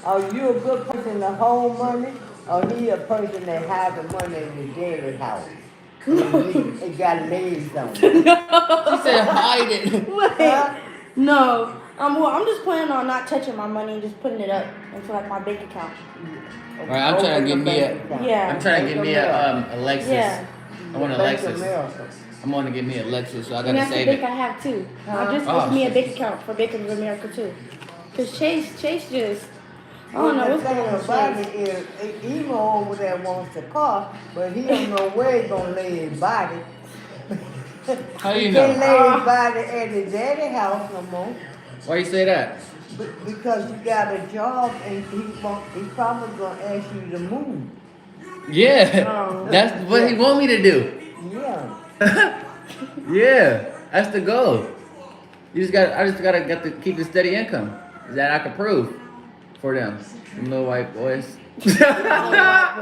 Are you a good person to hold money, or he a person that has the money in the daily house? And it got legs on it. She said hide it. Huh? No. Well, I'm just planning on not touching my money and just putting it up into like my bank account. All right, I'm trying to get me a. Yeah. I'm trying to get me a Alexis. Yeah. I want a Bank Lexus. America. I'm going to get me a Lexus, so I And gotta that's the save bank it. I have too. Huh? I just opened me a bank account for Bank of America too. Cause Chase just, I don't know The what's thing going on with about Chase. it is, Emo over there wants the car, but he don't know where he's gonna lay his body. How He you can't know? lay his body at his daddy house no more. Why you say that? Because you got a job and he's probably gonna ask you to move. Yeah, Oh. that's what he want me to do. Yeah. Yeah, that's the goal. I just gotta get to keep a steady income that I can prove for them little white boys. Yeah.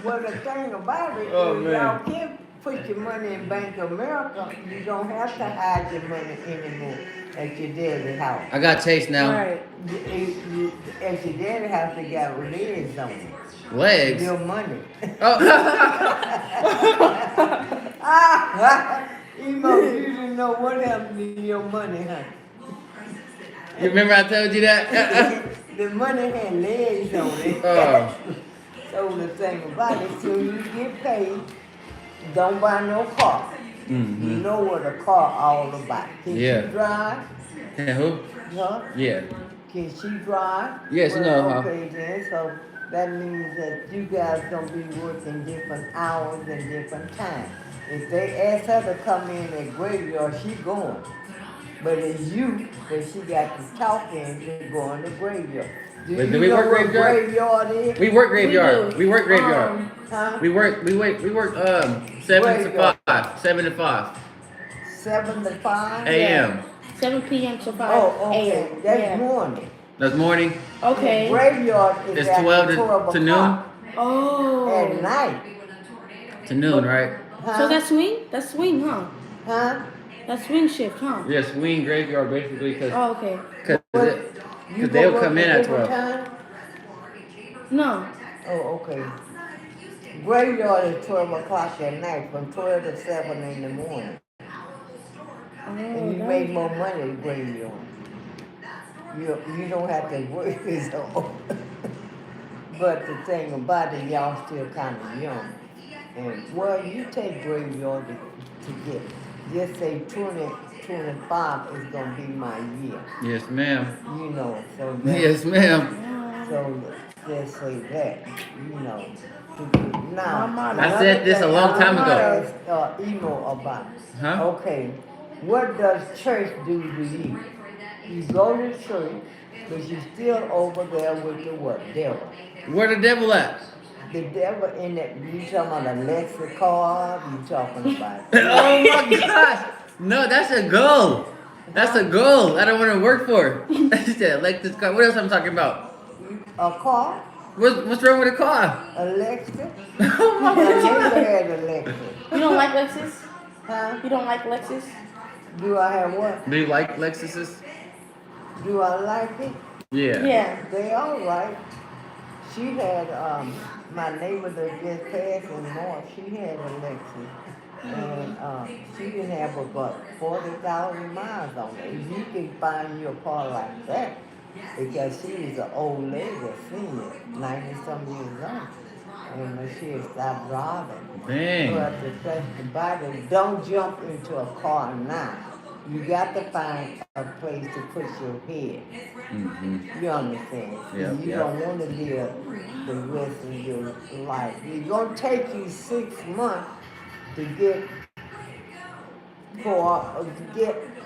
Well, the thing about it is, Oh, man. y'all can't put your money in Bank of America. You don't have to hide your money anymore at your daddy house. I got Chase now. Right. At your daddy house, they got legs on it. Legs. Your money. Oh. Emo, you didn't know what happened to your money, huh? You remember I told you that? The money had legs on it. Oh. So the thing about it, till you get paid, don't buy no car. Mm-hmm. You know what a car all about. Can Yeah. she drive? And who? Huh? Yeah. Can she drive? Yes, you know how. Okay then, so that means that you guys gonna be working different hours and different times. If they ask her to come in at graveyard, she going. But it's you that she got to talk in to go in the graveyard. Do Wait, you do we know work what graveyard? is? We work graveyard. do. We work graveyard. Huh? We work 7 to 5. 7 to 5 7 to 5? a.m. 7 p.m. to 5 Oh, okay. a.m. That's Yeah. morning. That's morning. Okay. The graveyard is It's at 12 12 to noon. o'clock Oh. at night. To noon, right? Huh? So that's swing? That's swing, huh? Huh? That's swing shift, huh? Yeah, swing graveyard basically because Oh, okay. You they'll go come work in a at different 12. time? No. Oh, okay. Graveyard is 12 o'clock at night, from 12 to 7 in the morning. Oh, And you make more money at graveyard. You don't have to work so. But the thing about it, y'all still kind of young. And well, you take graveyard to get, just say 2025 is gonna be my year. Yes, ma'am. You know, so Yes, ma'am. so just say that, you know. Now, Mama, I said this a long time ago. ago. Emo about. Huh? Okay, what does church do to you? You go to church, but you still over there with the what? Devil. Where the devil at? The devil in that, you talking about a Lexicon, you talking about. Oh my gosh! No, that's a goal. That's a goal. I don't want to work for. She said, like this car. What else I'm talking about? A car? What's wrong with the car? Alexa? Oh my I god! never had Alexa. You don't like Lexus? Huh? You don't like Lexus? Do I have what? Do you like Lexuses? Do I like it? Yeah. Yeah. They all right. She had, my neighbor that just passed in March, she had a Lexus. And she didn't have about 40,000 miles on it. You can find you a car like that because she was an old lady, senior, 90-some years old. And she had stopped driving. Dang. But the thing about it, don't jump into a car now. You got to find a place to put your head. Mm-hmm. You understand? Yep, You yep. don't want to live the rest of your life. It's going to take you 6 months to get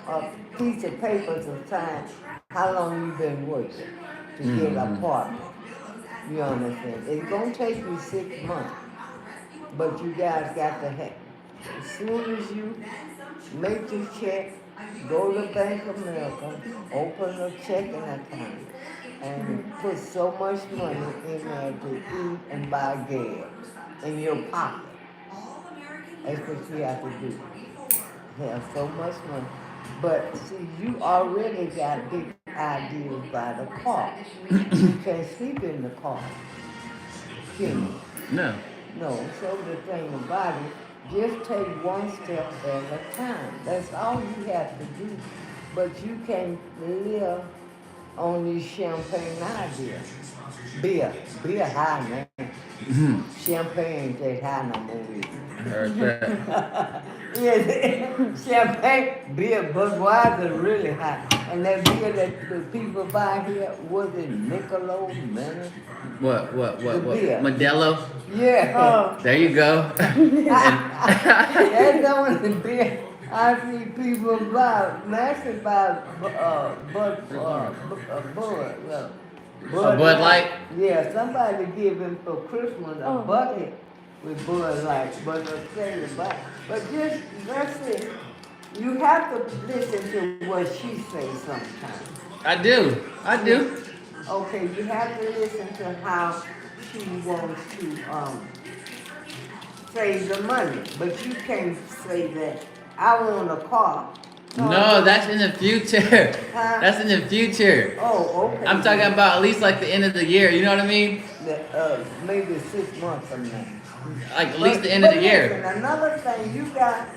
a piece of paper to sign how long you've been working to get an apartment. You understand? It's going to take you 6 months. But you guys got to have, as soon as you make your check, go to Bank of America, open a checking account, and put so much money in there to eat and buy gas in your pocket. That's what you have to do. Have so much money. But see, you already got big ideas by the car. You can't sleep in the car, can you? No. No. So the thing about it, just take one step at a time. That's all you have to do. But you can't live on these champagne ideas. Beer high, man. Champagne ain't that high no more. I heard that. Yeah, champagne, beer, Budweiser really high. And that beer that the people buy here, was it Michelob, man? The What? beer. Modelo? Yeah. Oh. There you go. That's the only beer I see people buy. Massive buy Bud Bud Light? Yeah, somebody give him for Christmas a Oh. bucket with Bud Light, but they'll say the buy. But just, that's it. You have to listen to what she says sometimes. I do. Okay, you have to listen to how she wants to save the money, but you can't say that I want a car. No, that's in the future. Huh? That's in the future. Oh, okay. I'm talking about at least like the end of the year. You know what I mean? Maybe 6 months from now. Like at least the end of the year. Listen, another thing, you got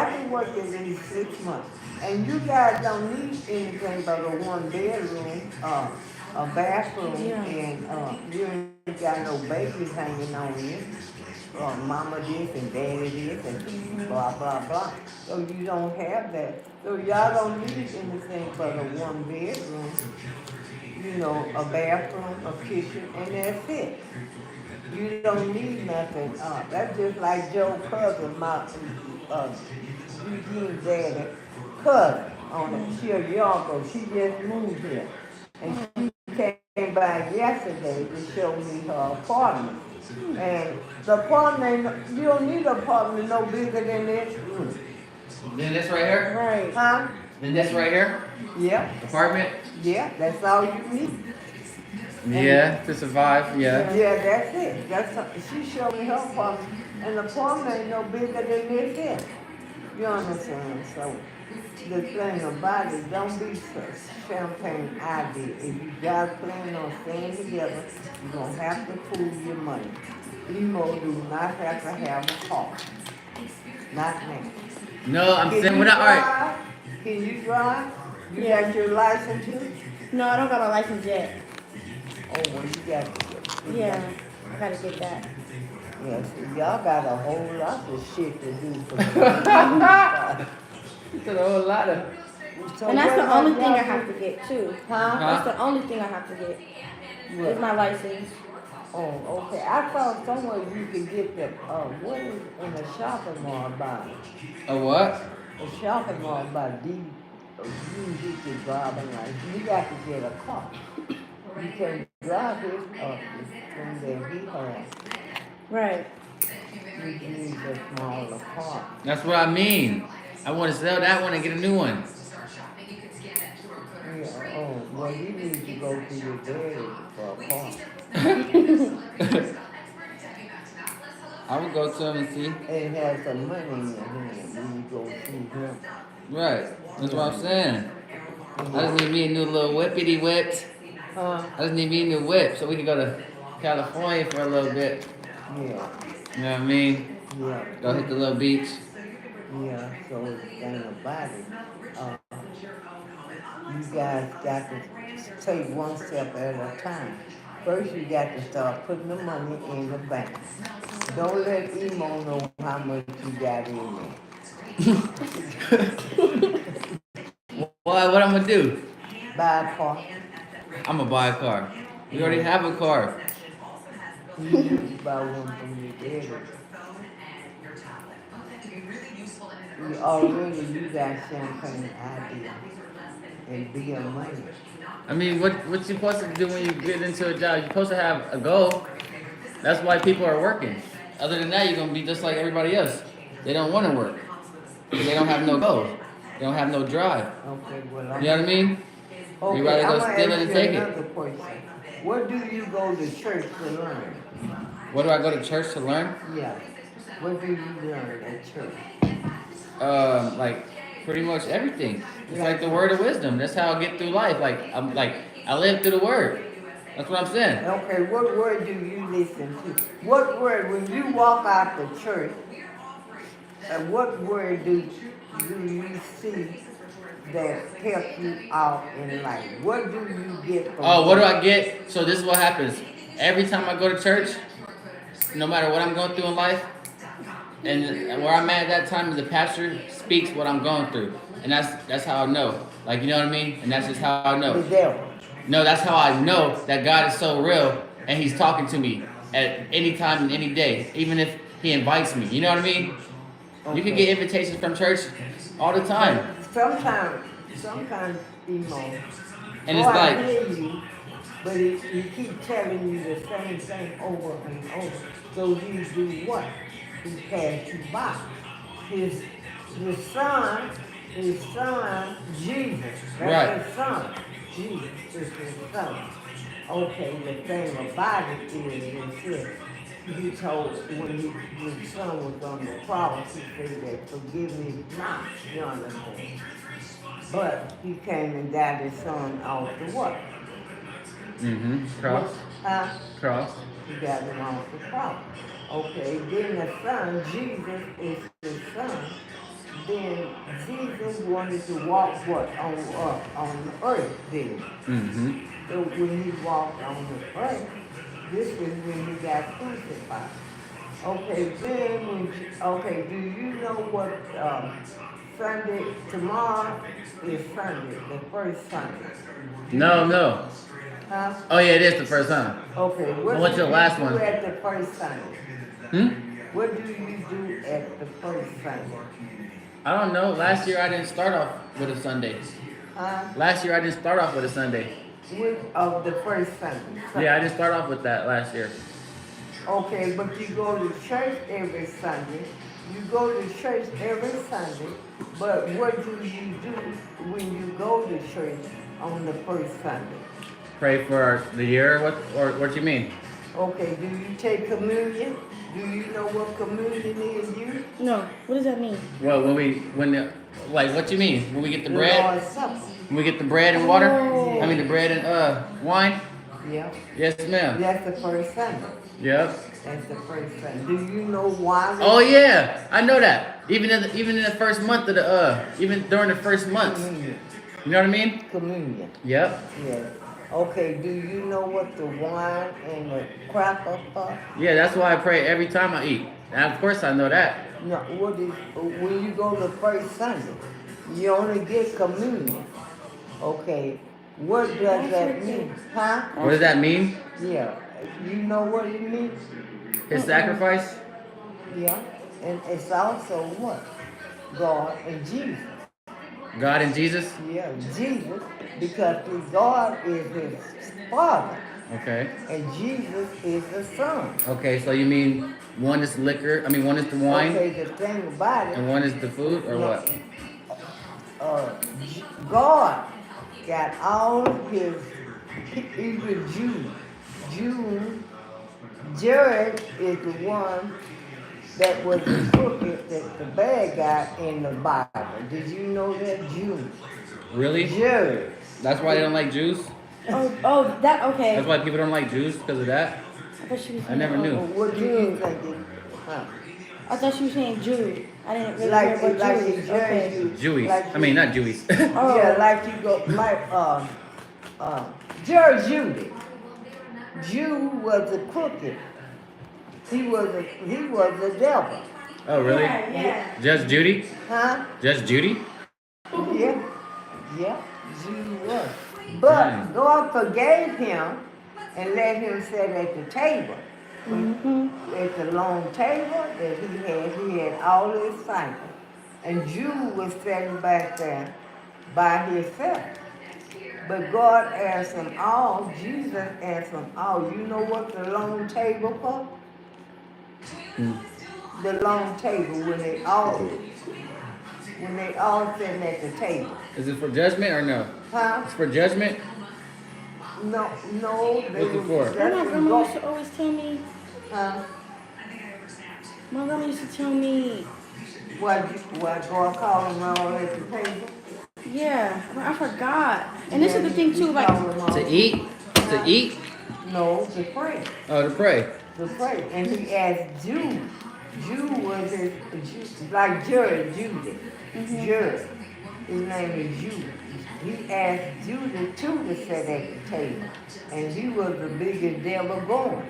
to work in these 6 months, and you guys don't need anything but a 1 bedroom, a bathroom, Yeah. and you ain't got no babies hanging on you. Mama this and daddy this and blah blah blah. So you don't have that. So y'all don't need anything but a 1 bedroom, a bathroom, a kitchen, and that's it. You don't need nothing. That's just like Joe cousin, my Eugene's daddy cousin on it. She a Yonko. She just moved here. And she came by yesterday to show me her apartment. And the apartment, you don't need an apartment no bigger than this room. Then this right here? Right. Huh? Then this right here? Yep. Apartment? Yeah, that's all you need. Yeah, to survive, yeah. Yeah, that's it. She showed me her apartment. And the apartment ain't no bigger than this here. You understand? So the thing about it, don't be such champagne idea. If you guys plan on staying together, you're gonna have to pool your money. Emo do not have to have a car. Not now. No, I'm Can saying you we're not alright. drive? Can you drive? You Yeah. got your license too? No, I don't got my license yet. Oh, well, you got to get. Yeah, I gotta get that. Yes, y'all got a whole lot of shit to do for me. It's a whole lot of. So And that's what the about only thing I y'all have do? to get too. Huh? That's the only thing I have to get. Is my license. Oh, okay. I thought somewhere you could get the, what is in a shopping mall by? A what? A shopping mall by you get your driving license. You got to get a car. You can't drive it from there he has. Right. You need a smaller car. That's what I mean. I want to sell that one and get a new one. Yeah, oh, well, you need to go to your daddy for a car. I would go to him and see. And have some money in your hand when you go see him. Right. That's what I'm saying. I just need me a new little whippity whips. Huh? I just need me a new whip so we can go to California for a little bit. Yeah, You know what I mean? yeah. Go hit the little beach. Yeah, so the thing about it, you guys got to take one step at a time. First, you got to start putting the money in the bank. Don't let Emo know how much you got in there. What I'm gonna do? Buy a car. I'm gonna buy a car. We already have a car. You need to buy one from your daddy. You got champagne idea and beer money. I mean, what you supposed to do when you get into a job? You're supposed to have a goal. That's why people are working. Other than that, you're gonna be just like everybody else. They don't want to work because they don't have no goal. They don't have no drive. Okay, well, You know what I mean? okay, You rather go I'm gonna steal it ask and you take it. another question. What do you go to church to learn? What do I go to church to learn? Yeah. What do you learn at church? Like pretty much everything. It's like the word of wisdom. That's how I get through life. I live through the word. That's what I'm saying. Okay, what word do you listen to? What word, when you walk out the church, what word do you see that help you out in life? What do you get from What do I get? So this is what happens. Every time I go to church, no matter what I'm going through in life, and where I'm at that time, the pastor speaks what I'm going through, and that's how I know. Like, you know what I mean? And that's just how I know. the devil? No, that's how I know that God is so real, and He's talking to me at any time and any day, even if He invites me. You know what I mean? Okay. You can get invitations from church all the time. Sometimes, And it's like, I hear you, but he keep telling you the same thing over and over. So you do what? He passed you by. His son, Jesus. That's right. his son. Jesus is his son. Okay, the thing about it is this. He told, when his son was on the cross, he said that, forgive me not, you understand. But he came and got his son off the what? Cross. Cross. He got him off the cross. Okay, then the son, Jesus is his son. Then Jesus wanted to walk what? On the earth then. So when he walked on the earth, this is when he got crucified. Okay, then do you know what Sunday, tomorrow is Sunday, the first Sunday? No. Huh? Oh yeah, it is the first time. Okay, What's your last one? What do you do at the first Sunday? What do you do at the first Sunday? I don't know. Last year I didn't start off with a Sunday. Last year I didn't start off with a Sunday. Of the first Sunday. Yeah, I didn't start off with that last year. Okay, but you go to church every Sunday. You go to church every Sunday, but what do you do when you go to church on the first Sunday? Pray for the year, what do you mean? Okay, do you take communion? Do you know what communion is, you? No. What does that mean? Well, what you mean? When we get the bread? Lord's Supper. When we get the bread and water? Oh. I mean the bread and wine? Yeah. Yes, ma'am. That's the first Sunday. Yep. That's the first Sunday. Do you know why? Oh yeah, I know that. Even in the first month of the even during the first month. Communion. You know what I mean? Communion. Yep. Yes. Okay, do you know what the wine and the cracker are? Yeah, that's why I pray every time I eat. And of course I know that. No, when you go to first Sunday, you only get communion. Okay, what does that mean? Huh? What does that mean? Yeah, you know what it means? His sacrifice? Yeah, and it's also what? God and Jesus. God and Jesus? Yeah, Jesus, because God is his father. Okay. And Jesus is the son. Okay, so you mean one is liquor, one is the wine, Okay, the thing about it. and one is the food, or what? God got all of his, even Jude, Jared is the one that was the crooked, the bad guy in the Bible. Did you know that, Jude? Really? Jared. That's why they don't like Jews? That okay. That's why people don't like Jews, because of that? I thought she was I never knew. What do you think? Huh? I thought she was saying Jude. I didn't really Like hear about in Jews. Jared, Okay. Jewies. like Not Jewies. Oh. Yeah, like you go, Jared Judy. Jude was a crooked. He was the devil. Oh, really? Yeah. Just Judy? Huh? Just Judy? Yeah. Jude was. But God forgave him and let him sit at the table. At the long table that he had all his disciples. And Jude was sitting back there by himself. But God asked them all, Jesus asked them all, you know what the long table for? The long table when they all sitting at the table. Is it for judgment or no? Huh? It's for judgment? No. They What's it for? My grandma used to always tell me. Huh? My grandma used to tell me. What God called them all at the table? Yeah, I forgot. And this is the thing too, We like, call them all. To eat? To eat? No, to pray. Oh, to pray. To pray. And he asked Jude. Jude was like Jared, Judas. Jared. His name is Jude. He asked Judas too to sit at the table. And he was the biggest devil going.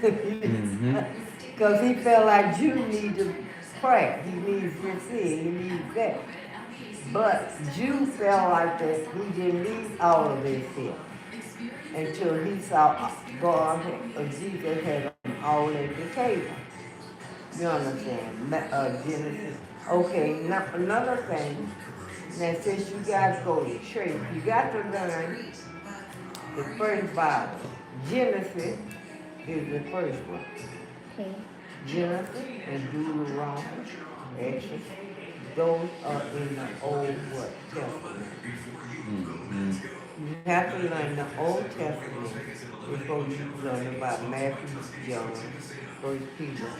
Because he felt like Jude needed prayer. He needs to see. He needs that. But Jude felt like that he didn't need all of this here until he saw God or Jesus had them all at the table. You understand? Genesis. Okay, now another thing. Now, since you guys go to church, you got to learn the first Bible. Genesis is the first one. okay. Genesis and Deuteronomy, Exodus, those are in the Old Testament. You have to learn the Old Testament before you learn about Matthew, John, 1 Peter,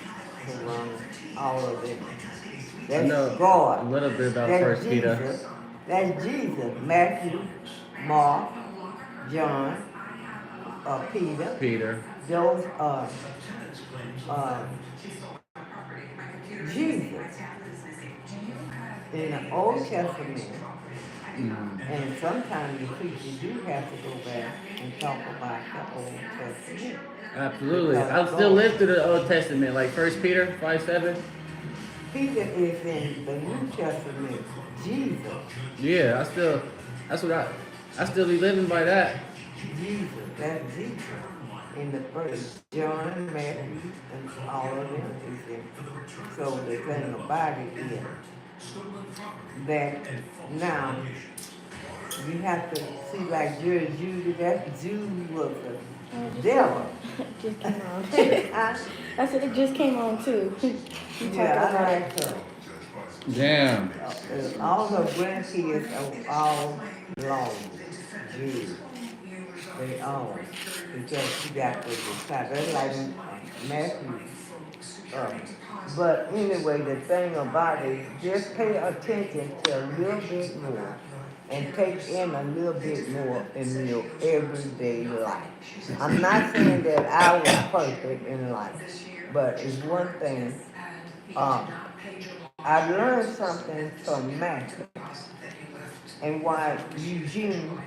Quran, all of it. That's I know God. a little bit about That's First Peter. Jesus. That's Jesus. Matthew, Mark, John, Peter. Those are Jesus. In the Old Testament, and sometimes the preachers do have to go back and talk about the Old Testament. Absolutely. I'll still live through the Old Testament, like 1 Peter 5:7. Peter is in the New Testament. Jesus. Yeah, I still be living by that. Jesus. That's Jesus. In the first John, Matthew, and all of them is in. So the thing about it is that now you have to see like Jude, that Jude was the devil. Just came on. I said it just came on too. You talking Yeah, I about like it. her. Damn. All her grandkids are all long Jews. They all, because she got the disciple. That's like Matthew. But anyway, the thing about it, just pay attention to a little bit more and take in a little bit more in your everyday life. I'm not saying that I was perfect in life, but it's one thing. I learned something from Matthew and why Eugene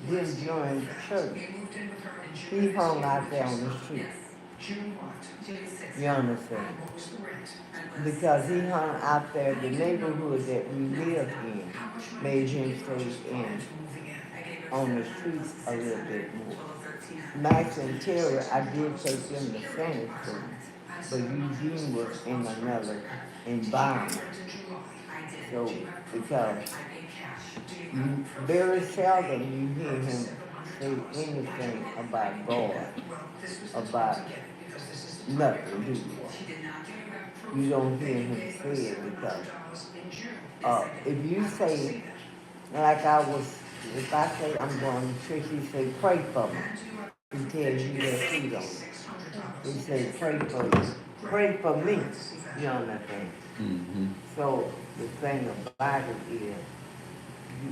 didn't join the church. He hung out there on the street. You understand? Because he hung out there, the neighborhood that we lived in made him stay in on the streets a little bit more. Max and Terry, I did take them to Sunday school, but Eugene was in another environment. So, because you very seldom you hear him say anything about God, about nothing, do you? You don't hear him say it because if you say, like if I say I'm going to church, he say, pray for me. He tells you that he don't. He say, pray for you. Pray for me. You understand? So the thing about it is, you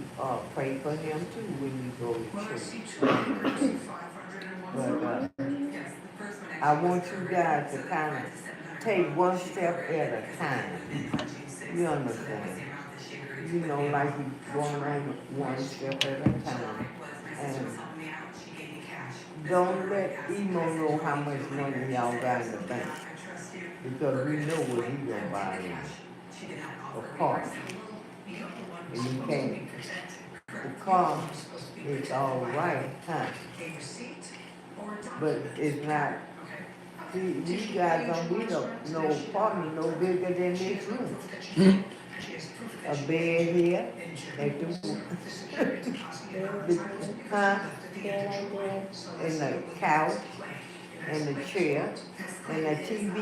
pray for him too when you go to church. But I want you guys to kind of take one step at a time. You understand? You know, like you going on one step at a time. And don't let Emo know how much money y'all got in the bank. Because we know what he gonna buy in a car. And you can't. The car is all right, huh? But it's not. See, you guys don't need no apartment no bigger than this room. A bed here, and huh? And a couch, and a chair, and a TV.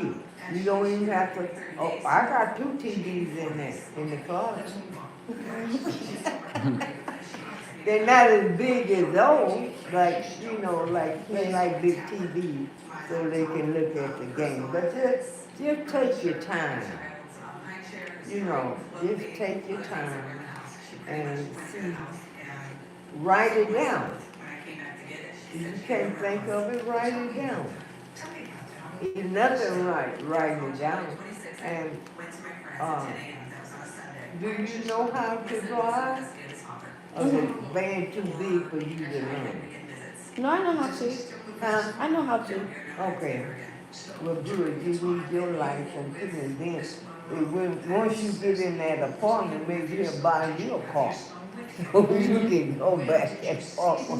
You don't even have to. Oh, I got 2 TVs in there in the closet. They're not as big as those, like they like big TVs, so they can look at the game. But just take your time. You know, just take your time and see, write it down. If you can't think of it, write it down. It's nothing writing it down. And uh, do you know how to drive? Or is the van too big for you to learn? No, I know how to. Huh? I know how to. Okay. Well, good. You need your license too, and then once you get in that apartment, maybe he'll buy you a car. So you can go back and forth.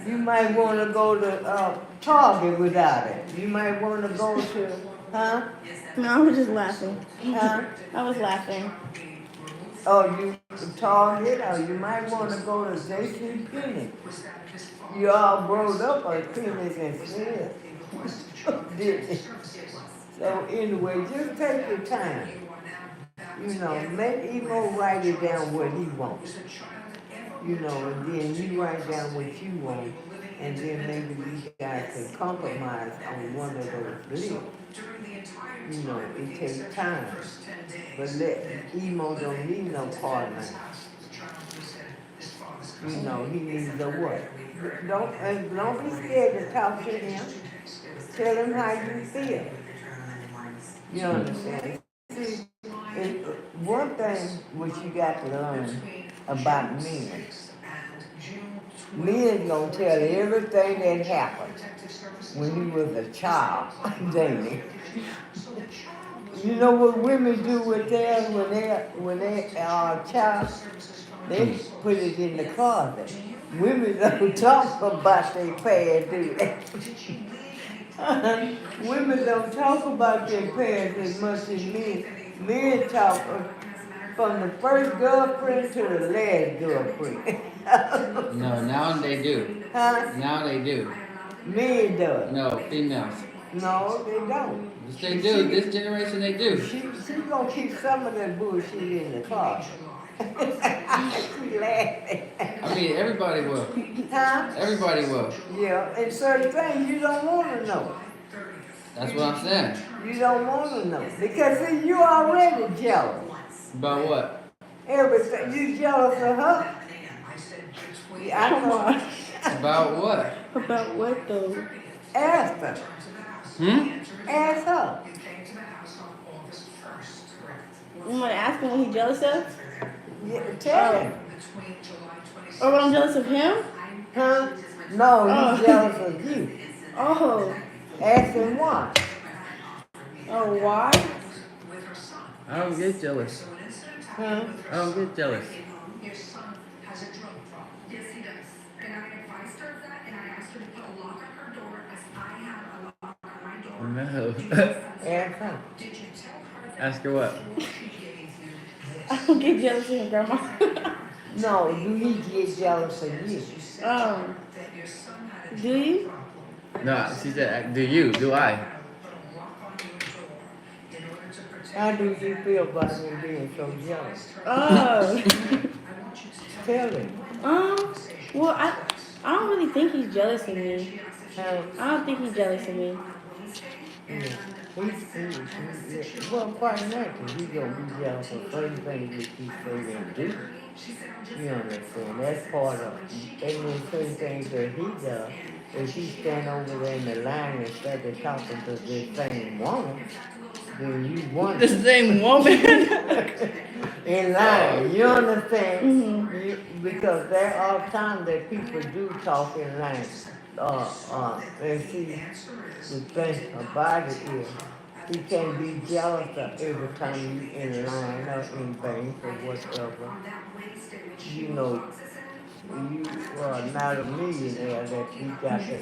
You might want to go to Target without it. You might want to go to, huh? No, I was just laughing. Huh? I was laughing. Oh, you Target, or you might want to go to J.C. Penney. You all brought up on Penney's and Smith. So anyway, just take your time. You know, let Emo write it down what he wants. You know, and then you write down what you want, and then maybe you guys can compromise on one of those deals. You know, it takes time. But Emo don't need no partner. You know, he needs a what? Don't be scared to talk to him. Tell him how you feel. You understand? See, one thing which you got to learn about men. Men gonna tell everything that happened when he was a child, Jamie. You know what women do with theirs when they are a child? They put it in the closet. Women don't talk about their past, do they? Women don't talk about their past as much as men. Men talk from the first girlfriend to the last girlfriend. No, now they do. Huh? Now they do. Men do. No, females. No, they don't. Yes, they do. This generation, they do. She gonna keep some of that bullshit in the closet. She laughing. I mean, everybody will. Huh? Everybody will. Yeah, and certain things you don't want to know. That's what I'm saying. You don't want to know. Because see, you already jealous. About what? Everything. You jealous of her. Yeah, I Come know. on. About what? About what though? Ask her. Ask her. You want to ask him what he's jealous of? Yeah, tell him. Or what I'm jealous of him? Huh? No, Oh. he's jealous of you. Oh. Ask him why. Oh, why? I don't get jealous. Huh? I don't get jealous. No. Ask her. Ask her what? I don't get jealous of him, Grandma. No, do he get jealous of you? Do you? No, she said, do you? Do I? How do you feel about him being so jealous? Oh. Tell him. Well, I don't really think he's jealous of me. Huh? I don't think he's jealous of me. Yeah. Well, quite naturally, he's gonna be jealous of certain things that you say and do. You understand? That's part of it. And then certain things that he does, if he stand over there in the line instead of talking to this same woman, then you want The same woman? in line. You understand? Mm-hmm. Because there are times that people do talk in line. And see, the thing about it is, he can't be jealous of every time you in line or in bank or whatever. You know, you are not a millionaire that you got to.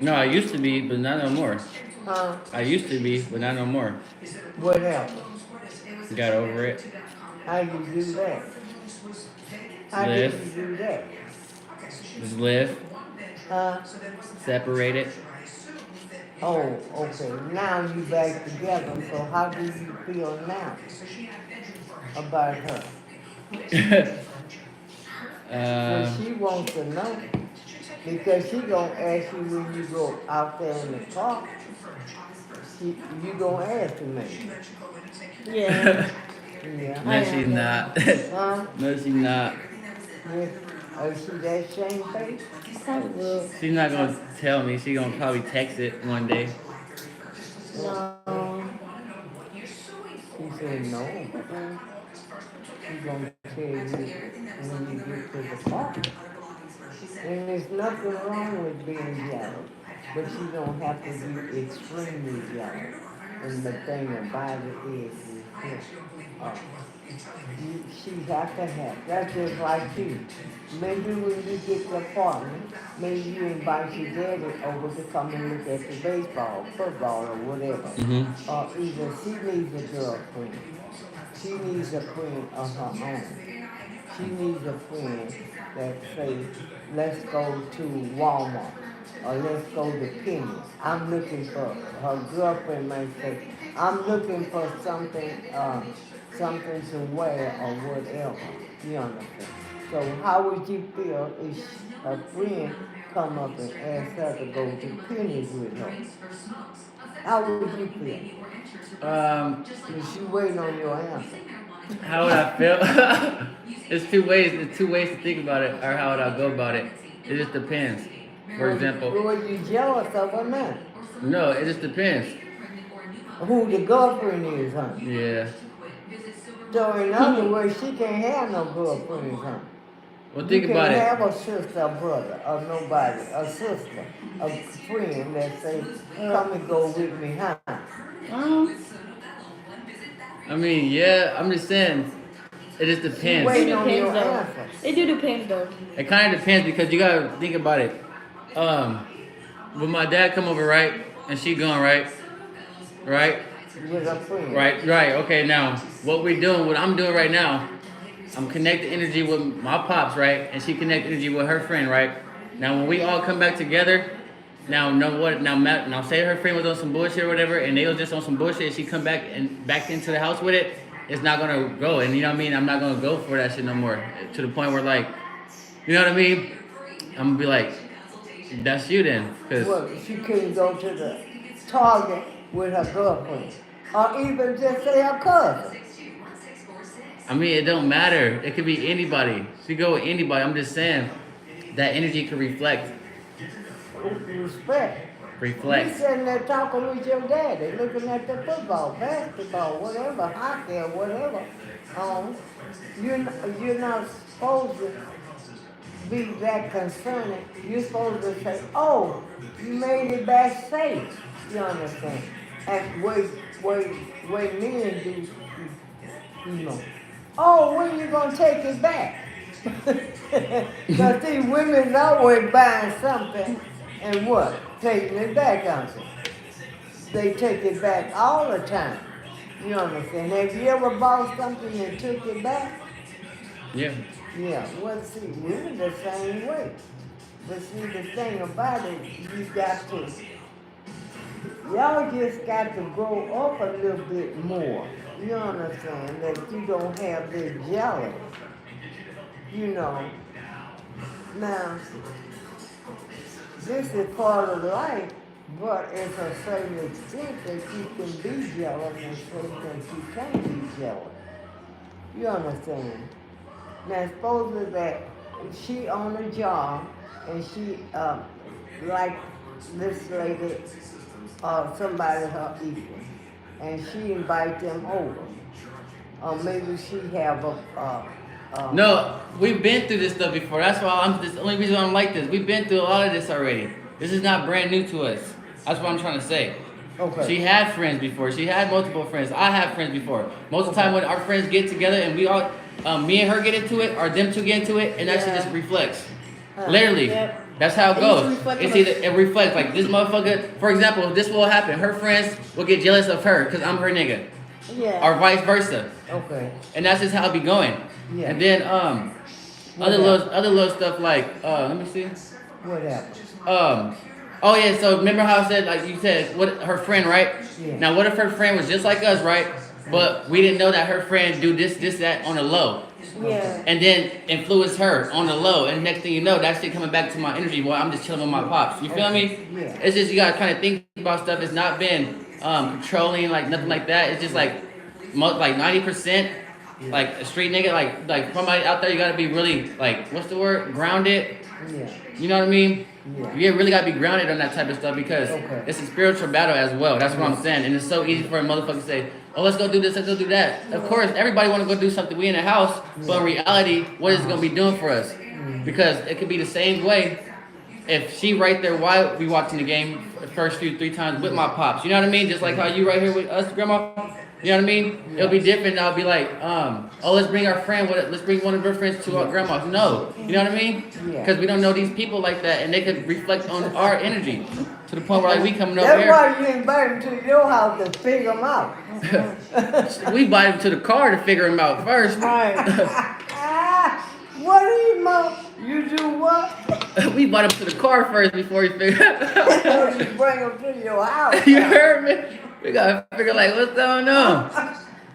No, I used to be, but not no more. Huh? I used to be, but not no more. What happened? Got over it. How you do that? How did you do that? Just live. Huh? Separate it. Oh, okay. Now you back together. So how do you feel now about her? Well, she wants to know because she gonna ask you when you go out there in the park. You gonna ask me. Yeah. Yeah. No, she's not. Huh? No, she's not. Yeah. Oh, she that shamefaced? Probably will. She's not gonna tell me. She gonna probably text it one day. No. She said no. Mm-mm. She's gonna tell you when you get to the park. And there's nothing wrong with being jealous, but you don't have to be extremely jealous. And the thing about it is uh, she have to have. That's just like you. Maybe when you get your partner, maybe you invite your daddy over to come and look at the baseball, football, or whatever. Mm-hmm. Or either she needs a girlfriend, she needs a friend of her own. She needs a friend that say, let's go to Walmart or let's go to Penny. I'm looking for, her girlfriend might say, I'm looking for something to wear or whatever. You understand? So how would you feel if a friend come up and ask her to go to Penny's with her? How would you feel? Is she waiting on your answer? How would I feel? There's two ways. There's two ways to think about it, or how would I go about it? It just depends. For example, Were you jealous of her not? no, it just depends. Who the girlfriend is, huh? Yeah. So in other words, she can't have no girlfriend, huh? Well, think you about can't it. have a sister, a brother, or nobody, a sister, a friend that say, come and go with me, huh? I mean, yeah, I'm just saying, it just depends. Wait It on your depends though. answer. It do depend though. It kind of depends because you gotta think about it. When my dad come over, right, and she gone, right, With a friend. right. Okay, now what I'm doing right now, I'm connecting energy with my pops, right, and she connect energy with her friend, right. Now when we all come back together, now know what? Now say her friend was on some bullshit or whatever, and they was just on some bullshit, and she come back into the house with it. It's not gonna go, and you know what I mean. I'm not gonna go for that shit no more. To the point where like, you know what I mean. I'm gonna be like, that's you then, cause Well, she couldn't go to the Target with her girlfriend. Or even just say her cousin. I mean it don't matter. It could be anybody. She go with anybody. I'm just saying that energy can reflect. Respect. You sitting there talking with your daddy, looking at the football, basketball, whatever, hockey or whatever. You're not supposed to be that concerning. You're supposed to say, oh, you made it back safe. You understand? And wait, men do, you know. Oh, when you gonna take it back? Because see, women's always buying something and what? Taking it back, aren't they? They take it back all the time. You understand? Have you ever bought something and took it back? Yeah. Yeah, well, see, women the same way. But see, the thing about it, y'all just got to grow up a little bit more. You understand? That you don't have this jealousy. You know. Now, this is part of life, but it's a certain extent that you can be jealous and certain that you can't be jealous. You understand? Now, suppose that she on a job and she, like this lady, somebody her equal, and she invite them over. Or maybe she have No, we've been through this stuff before. That's why this the only reason I'm like this. We've been through a lot of this already. This is not brand new to us. That's what I'm trying to say. Okay. She had friends before. She had multiple friends. I have friends before. Most of the time when our friends get together and we all, me and her get into it, or them two get into it, and that shit just reflects. Literally. Yep. That's how it goes. It's either it reflects like this motherfucker. For example, this will happen. Her friends will get jealous of her because I'm her nigga, Yeah. or vice versa. Okay. And that's just how it be going. Yeah. And then other little stuff like let me see. What happened? Oh yeah, so remember how I said, like you said, what her friend, right? Yeah. Now what if her friend was just like us, right? But we didn't know that her friend do this, that on the low. Yeah. And then influence her on the low, and next thing you know, that shit coming back to my energy while I'm just chilling with my pops. You feel me? Yeah. It's just you gotta kind of think about stuff. It's not been controlling, like nothing like that. It's just like 90%, like a street nigga, like somebody out there, you gotta be really like, what's the word? Grounded. Yeah. You know what I mean? Yeah. You really gotta be grounded on that type of stuff because Okay. it's a spiritual battle as well. That's what I'm saying. And it's so easy for a motherfucker to say, oh, let's go do this, let's go do that. Of course, everybody wanna go do something. We in the house, but in reality, what is it gonna be doing for us? Because it could be the same way if she right there while we watching the game the first 3 times with my pops. You know what I mean? Just like how you right here with us, grandma. You know what I mean? It'll be different. I'll be like, oh, let's bring our friend. Let's bring one of her friends to our grandma's. No, you know what I mean? Because we don't know these people like that, and they could reflect on our energy to the point where like we coming over here. That's why you invite them to your house to figure them out. We invite them to the car to figure them out first. Right. What do you know? You do what? We invite them to the car first before we figure. Before you bring them to your house. You heard me? We gotta figure like what's going on.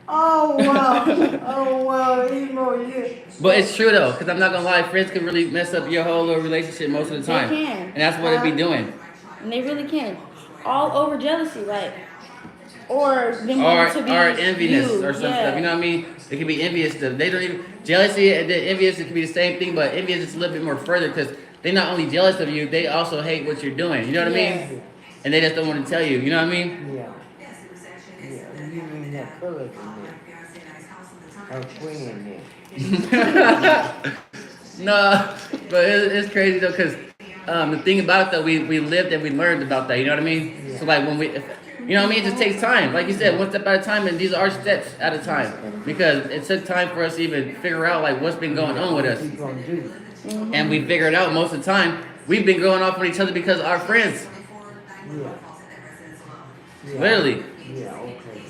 Oh wow! Oh wow! Emo, yeah. But it's true though, because I'm not gonna lie, friends can really mess up your whole little relationship most of the time. They can. And that's what it be doing. And they really can. All over jealousy, like, or them Or wanting to be enviness you. or some stuff. You know what I mean? It can be envious stuff. They don't even jealousy and then envious. It can be the same thing, but envious is a little bit more further because they're not only jealous of you, they also hate what you're doing. You know what I mean? And they just don't want to tell you. You know what I mean? Yeah. Yeah. You mean that color in there? Her friend there. No, but it's crazy though, cause the thing about it though, we lived and we learned about that. You know what I mean? Yeah. So like when you know what I mean? It just takes time. Like you said, one step at a time, and these are our steps at a time. Because it took time for us to even figure out like what's been going on with us, What you gonna do? and we figured out most of the time we've been going off on each other because our friends, Yeah. Yeah. literally. Yeah. Okay.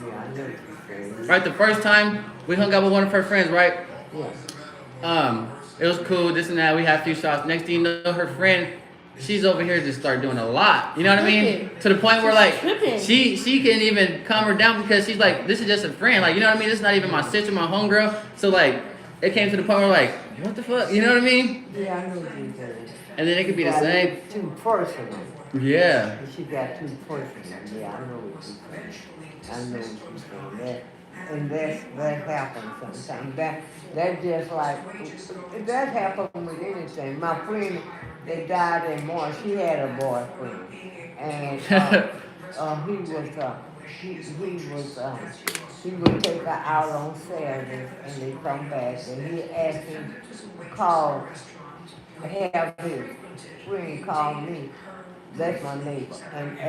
Yeah, I know what you're saying. Right, the first time we hung out with one of her friends, right? Yeah. It was cool, this and that. We had a few shots. Next thing you know, her friend, she's over here just start doing a lot. You know what I mean? To the point where like she can't even calm her down because she's like, this is just a friend. Like, you know what I mean? This is not even my sister, my homegirl. So like, it came to the point where like, what the fuck? You know what I mean? Yeah, I know what you're saying. And then it could be the same. Too personal. Yeah. She got too personal. Yeah, I know what you're saying. I know what you're saying. And that happens sometimes. That just like that happens with anything. My friend that died in March, she had a boyfriend, and he would take her out on Saturdays and they come back, and he asked him to have his friend call me. That's my neighbor, and ask